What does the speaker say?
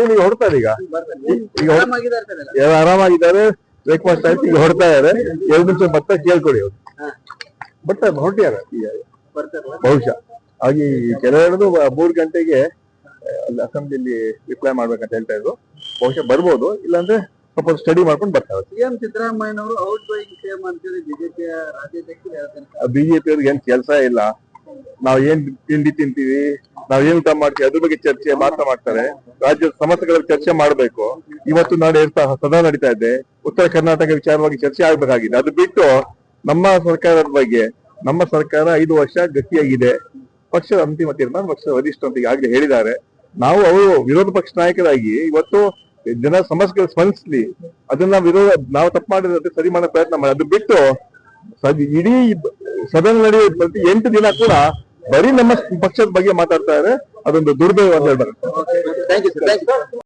ಈಗ ಹೊಡ್ತಾರೆ ಈಗ ಆರಾಮಾಗಿದ್ದಾರೆ. ಬ್ರೇಕ್ಫಾಸ್ಟ್ ಆಯ್ತು, ಈಗ ಹೊಡ್ತಾ ಇದಾರೆ. 2 ನಿಮಿಷ ಭತ್ತ ಕೇಳ್ಕೊಡಿ ಅವ್ರು. ಬಟ್ ಹೊರಟಿಯಾರ ಈಗ ಬಹುಶಃ. ಹಾಗೆ ಕೆಲವೆರಡು 3 ಗಂಟೆಗೆ ಅಸೆಂಬ್ಲಿಯಲ್ಲಿ ರಿಪ್ಲೈ ಮಾಡ್ಬೇಕಂತ ಹೇಳ್ತಾ ಇದ್ರು. ಬಹುಶಃ ಬರ್ಬೋದು, ಇಲ್ಲಾಂದ್ರೆ ಸ್ವಲ್ಪ ಸ್ಟಡಿ ಮಾಡ್ಕೊಂಡು ಬರ್ತಾರೆ. ಸಿಎಂ ಸಿದ್ದರಾಮಯ್ಯನವರು ಔಟ್ ಗೋಯಿಂಗ್ ಸಿಎಂ ಅಂತೇಳಿ ಬಿಜೆಪಿಯ ರಾಜ್ಯಾಧ್ಯಕ್ಷರು ಹೇಳ್ತಾರೆ. ಬಿಜೆಪಿ ಅವ್ರಿಗೆ ಏನ್ ಕೆಲಸ ಇಲ್ಲ. ನಾವ್ ಏನ್ ತಿಂಡಿ ತಿಂತೀವಿ, ನಾವ್ ಏನ್ ಊಟ ಮಾಡ್ತೀವಿ ಅದ್ರ ಬಗ್ಗೆ ಚರ್ಚೆ ಮಾತ್ರ ಮಾಡ್ತಾರೆ. ರಾಜ್ಯದ ಸಮಸ್ಯೆಗಳ ಚರ್ಚೆ ಮಾಡ್ಬೇಕು. ಇವತ್ತು ನಾಳೆ ಸದನ ನಡೀತಾ ಇದೆ. ಉತ್ತರ ಕರ್ನಾಟಕ ವಿಚಾರವಾಗಿ ಚರ್ಚೆ ಆಗ್ಬೇಕಾಗಿದೆ. ಅದು ಬಿಟ್ಟು ನಮ್ಮ ಸರ್ಕಾರದ ಬಗ್ಗೆ, ನಮ್ಮ ಸರ್ಕಾರ 5 ವರ್ಷ ಗಟ್ಟಿಯಾಗಿದೆ. ಪಕ್ಷದ ಅಂತಿಮ ತೀರ್ಮಾನ ಪಕ್ಷದ ವರಿಷ್ಠ ಅಂತ ಈಗಾಗಲೇ ಹೇಳಿದ್ದಾರೆ. ನಾವು ಅವರು ವಿರೋಧ ಪಕ್ಷ ನಾಯಕರಾಗಿ ಇವತ್ತು ಜನ ಸಮಸ್ಯೆಗಳು ಸ್ಪಂದಿಸ್ಲಿ, ಅದನ್ನ ನಾವು ತಪ್ಪು ಮಾಡಿದ್ರೆ ಸರಿ ಮಾಡೋ ಪ್ರಯತ್ನ ಮಾಡಿ. ಅದು ಬಿಟ್ಟು ಇಡೀ ಸದನ ನಡೆಯುವ ಪ್ರತಿ 8 ದಿನ ಕೂಡ ಬರೀ ನಮ್ಮ ಪಕ್ಷದ ಬಗ್ಗೆ ಮಾತಾಡ್ತಾ ಇದ್ದಾರೆ. ಅದೊಂದು ದುರ್ದೈವ ಅಂತ ಹೇಳ್ಬಾರ್ದು.